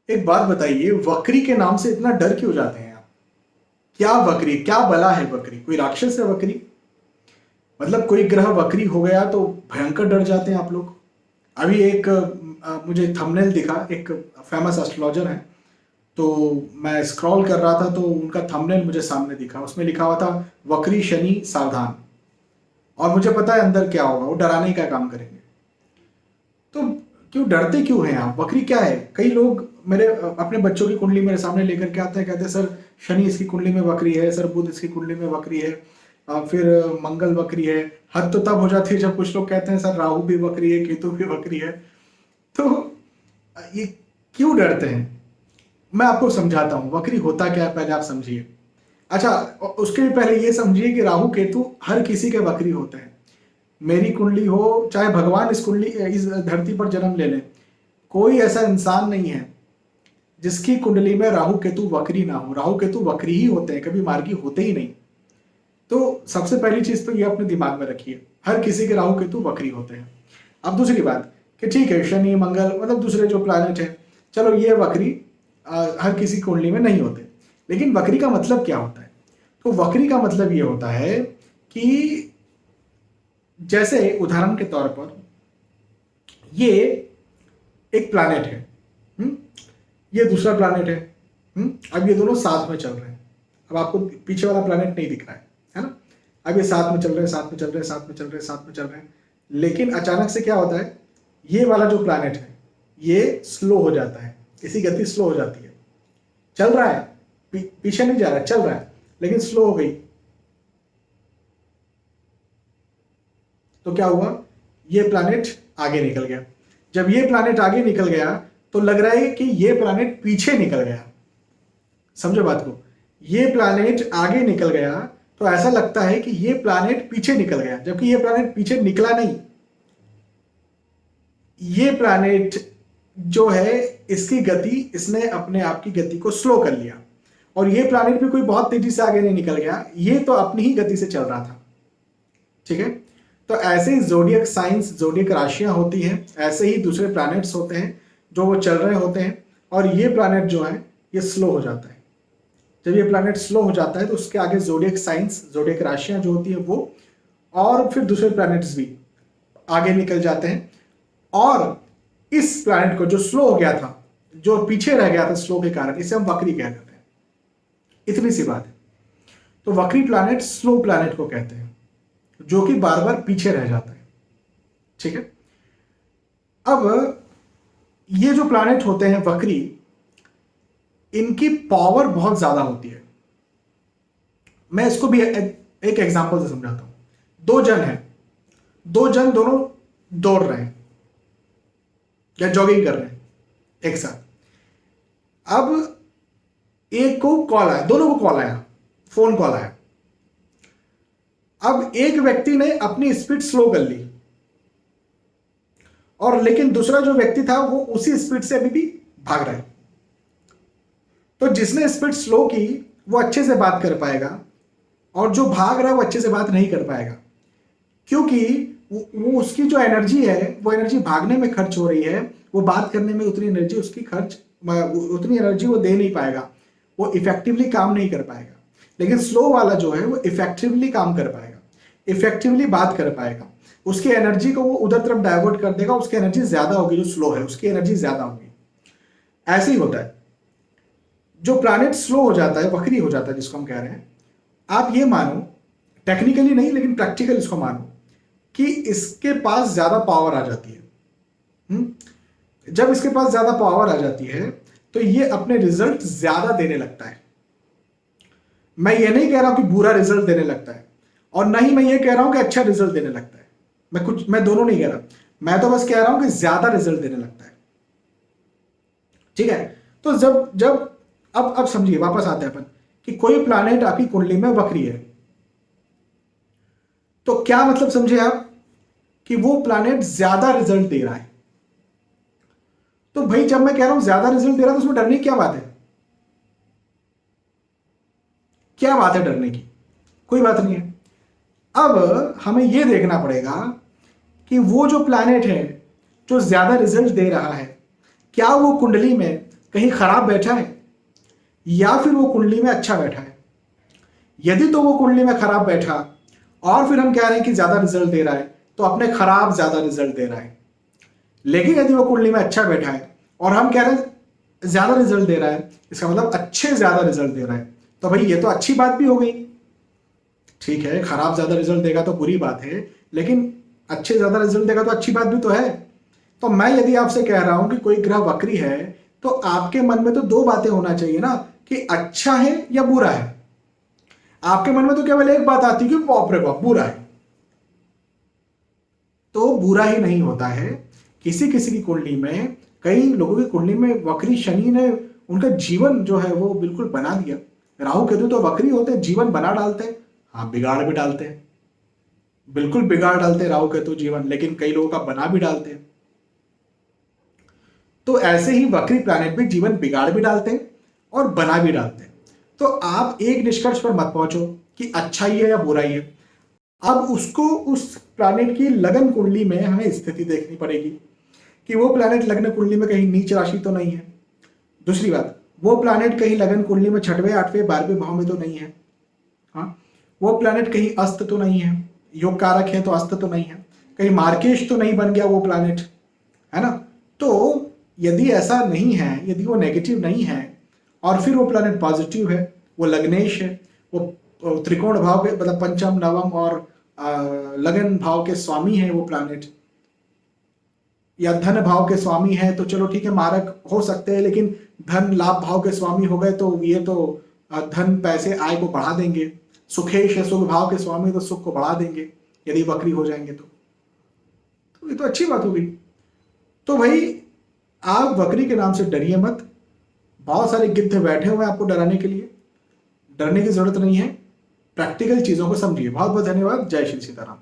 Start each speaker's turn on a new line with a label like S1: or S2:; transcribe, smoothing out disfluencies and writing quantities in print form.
S1: एक बात बताइए, वक्री के नाम से इतना डर क्यों जाते हैं आप? क्या वक्री, क्या बला है वक्री? कोई राक्षस है वक्री? मतलब कोई ग्रह वक्री हो गया तो भयंकर डर जाते हैं आप लोग। अभी एक मुझे थंबनेल दिखा, एक फेमस एस्ट्रोलॉजर है, तो मैं स्क्रॉल कर रहा था तो उनका थंबनेल मुझे सामने दिखा, उसमें लिखा हुआ था वक्री शनि सावधान। और मुझे पता है अंदर क्या होगा, वो डराने का काम करेंगे। तो क्यों डरते क्यों हैं आप? वक्री क्या है? कई लोग मेरे अपने बच्चों की कुंडली मेरे सामने लेकर के आते हैं, कहते हैं सर शनि इसकी कुंडली में वक्री है, सर बुध इसकी कुंडली में वक्री है, फिर मंगल वक्री है। हद तो तब हो जाती है जब कुछ लोग कहते हैं सर राहु भी वक्री है, केतु भी वक्री है। तो ये क्यों डरते हैं? मैं आपको समझाता हूँ वक्री होता क्या है, पहले आप समझिए। अच्छा, उसके भी पहले ये समझिए कि राहु केतु हर किसी के वक्री होते हैं। मेरी कुंडली हो, चाहे भगवान इस धरती पर जन्म ले लें, कोई ऐसा इंसान नहीं है जिसकी कुंडली में राहु केतु वक्री ना हो। राहु केतु वक्री ही होते हैं, कभी मार्गी होते ही नहीं। तो सबसे पहली चीज तो ये अपने दिमाग में रखिए, हर किसी के राहु केतु वक्री होते हैं। अब दूसरी बात कि ठीक है शनि मंगल मतलब दूसरे जो प्लैनेट है, चलो ये वक्री हर किसी कुंडली में नहीं होते, लेकिन वक्री का मतलब क्या होता है? तो वक्री का मतलब ये होता है कि जैसे उदाहरण के तौर पर ये एक प्लैनेट है, ये दूसरा प्लैनेट है, अब ये दोनों साथ में चल रहे हैं। अब आपको पीछे वाला प्लैनेट नहीं दिख रहा है ना? अब ये साथ में चल रहे हैं, साथ में चल रहे हैं, साथ में चल रहे हैं, साथ में चल रहे हैं, लेकिन अचानक से क्या होता है, ये वाला जो प्लैनेट है ये स्लो हो जाता है, इसकी गति स्लो हो जाती है। चल रहा है, पीछे नहीं जा रहा है, चल रहा है, लेकिन स्लो हो गई। तो क्या हुआ, ये प्लैनेट आगे निकल गया। जब ये प्लैनेट आगे निकल गया तो लग रहा है कि ये प्लैनेट पीछे निकल गया। समझो बात को, ये प्लैनेट आगे निकल गया तो ऐसा लगता है कि ये प्लैनेट पीछे निकल गया, जबकि ये प्लैनेट पीछे निकला नहीं। ये प्लैनेट जो है इसकी गति, इसने अपने आप की गति को स्लो कर लिया, और ये प्लैनेट भी कोई बहुत तेजी से आगे नहीं निकल गया, ये तो अपनी ही गति से चल रहा था। ठीक है, तो ऐसे ही जोडियक साइंस, जोडियक राशियां होती हैं, ऐसे ही दूसरे प्लैनेट्स होते हैं जो वो चल रहे होते हैं, और ये प्लैनेट जो है ये स्लो हो जाता है। जब ये प्लैनेट स्लो हो जाता है तो उसके आगे जोडियक साइंस, जोडियक राशियां जो होती है वो, और फिर दूसरे प्लैनेट्स भी आगे निकल जाते हैं, और इस प्लैनेट को जो स्लो हो गया था, जो पीछे रह गया था स्लो के कारण, इसे हम वक्री कह देते हैं। इतनी सी बात है। तो वक्री प्लैनेट स्लो प्लैनेट को कहते हैं, जो कि बार बार पीछे रह जाता है। ठीक है, अब ये जो प्लैनेट होते हैं वक्री, इनकी पावर बहुत ज्यादा होती है। मैं इसको भी एक एग्जांपल से समझाता हूं। दो जन हैं, दो जन दोनों दौड़ रहे हैं या जॉगिंग कर रहे हैं एक साथ। अब एक को कॉल आया, दोनों को कॉल आया, फोन कॉल आया। अब एक व्यक्ति ने अपनी स्पीड स्लो कर ली, और लेकिन दूसरा जो व्यक्ति था वो उसी स्पीड से अभी भी भाग रहा है। तो जिसने स्पीड स्लो की वो अच्छे से बात कर पाएगा, और जो भाग रहा है वो अच्छे से बात नहीं कर पाएगा, क्योंकि वो उसकी जो एनर्जी है वो एनर्जी भागने में खर्च हो रही है, वो बात करने में उतनी एनर्जी उसकी उतनी एनर्जी वो दे नहीं पाएगा, वो इफेक्टिवली काम नहीं कर पाएगा। लेकिन स्लो वाला जो है वो इफेक्टिवली काम कर पाएगा, इफेक्टिवली बात कर पाएगा, उसकी एनर्जी को वो उधर तरफ डाइवर्ट कर देगा, उसकी एनर्जी ज्यादा होगी। जो स्लो है उसकी एनर्जी ज्यादा होगी। ऐसे ही होता है, जो प्लैनेट स्लो हो जाता है, वक्री हो जाता है, जिसको हम कह रहे हैं, आप ये मानो, टेक्निकली नहीं लेकिन प्रैक्टिकल इसको मानो, कि इसके पास ज्यादा पावर आ जाती है। जब इसके पास ज्यादा पावर आ जाती है तो ये अपने रिजल्ट ज्यादा देने लगता है। मैं ये नहीं कह रहा हूं कि बुरा रिजल्ट देने लगता है, और ना ही मैं ये कह रहा हूं कि अच्छा रिजल्ट देने लगता है। मैं दोनों नहीं कह रहा, मैं तो बस कह रहा हूं कि ज्यादा रिजल्ट देने लगता है। ठीक है, तो जब अब समझिए, वापस आते हैं अपन कि कोई प्लैनेट आपकी कुंडली में वक्री है, तो क्या मतलब समझे आप कि वो प्लैनेट ज्यादा रिजल्ट दे रहा है। तो भाई जब मैं कह रहा हूं ज्यादा रिजल्ट दे रहा है तो उसमें डरने की क्या बात है? क्या बात है डरने की? कोई बात नहीं है। अब हमें यह देखना पड़ेगा कि वो जो प्लैनेट है जो ज्यादा रिजल्ट दे रहा है, क्या वो कुंडली में कहीं खराब बैठा है या फिर वो कुंडली में अच्छा बैठा है। यदि तो वो कुंडली में खराब बैठा और फिर हम कह रहे हैं कि ज्यादा रिजल्ट दे रहा है, तो अपने खराब ज्यादा रिजल्ट दे रहा है। लेकिन यदि वो कुंडली में अच्छा बैठा है और हम कह रहे हैं ज्यादा रिजल्ट दे रहा है, इसका मतलब अच्छे ज्यादा रिजल्ट दे रहा है, तो भाई ये तो अच्छी बात भी हो गई। ठीक है, खराब ज्यादा रिजल्ट देगा तो बुरी बात है, लेकिन अच्छे ज्यादा रिजल्ट देगा तो अच्छी बात भी तो है। तो मैं यदि आपसे कह रहा हूं कि कोई ग्रह वक्री है, तो आपके मन में तो दो बातें होना चाहिए ना, कि अच्छा है या बुरा है। आपके मन में तो केवल एक बात आती है कि बाप रे बाप बुरा है। तो बुरा ही नहीं होता है। किसी किसी की कुंडली में, कई लोगों की कुंडली में वक्री शनि ने उनका जीवन जो है वो बिल्कुल बना दिया। राहु केतु तो वक्री होते हैं, जीवन बना डालते हैं, हाँ बिगाड़ भी डालते हैं, बिल्कुल बिगाड़ डालते हैं राहु केतु जीवन, लेकिन कई लोगों का बना भी डालते हैं। तो ऐसे ही वक्री प्लैनेट भी जीवन बिगाड़ भी डालते हैं और बना भी डालते हैं। तो आप एक निष्कर्ष पर मत पहुंचो कि अच्छा ही है या बुरा ही है। अब उसको उस प्लैनेट की लगन कुंडली में हमें स्थिति देखनी पड़ेगी कि वो प्लैनेट लगन कुंडली में कहीं नीच राशि तो नहीं है। दूसरी बात, वो प्लैनेट कहीं लगन कुंडली में 6वें 8वें 12वें भाव में तो नहीं है। हाँ, वो प्लैनेट कहीं अस्त तो नहीं है, योग कारक है तो अस्त तो नहीं है, कहीं मार्केश तो नहीं बन गया वो प्लैनेट, है ना। तो यदि ऐसा नहीं है, यदि वो नेगेटिव नहीं है और फिर वो प्लैनेट पॉजिटिव है, वो लग्नेश है, वो त्रिकोण भाव के मतलब पंचम नवम और लगन भाव के स्वामी है वो प्लैनेट, या धन भाव के स्वामी है, तो चलो ठीक है मारक हो सकते हैं, लेकिन धन लाभ भाव के स्वामी हो गए तो ये तो धन पैसे आय को बढ़ा देंगे। सुखेश है सुख भाव के स्वामी, तो सुख को बढ़ा देंगे यदि वक्री हो जाएंगे तो ये तो अच्छी बात हो गई। तो भाई आप वक्री के नाम से डरिए मत। बहुत सारे गिद्ध बैठे हुए हैं आपको डराने के लिए, डरने की जरूरत नहीं है। प्रैक्टिकल चीजों को समझिए। बहुत बहुत धन्यवाद। जय श्री सीताराम।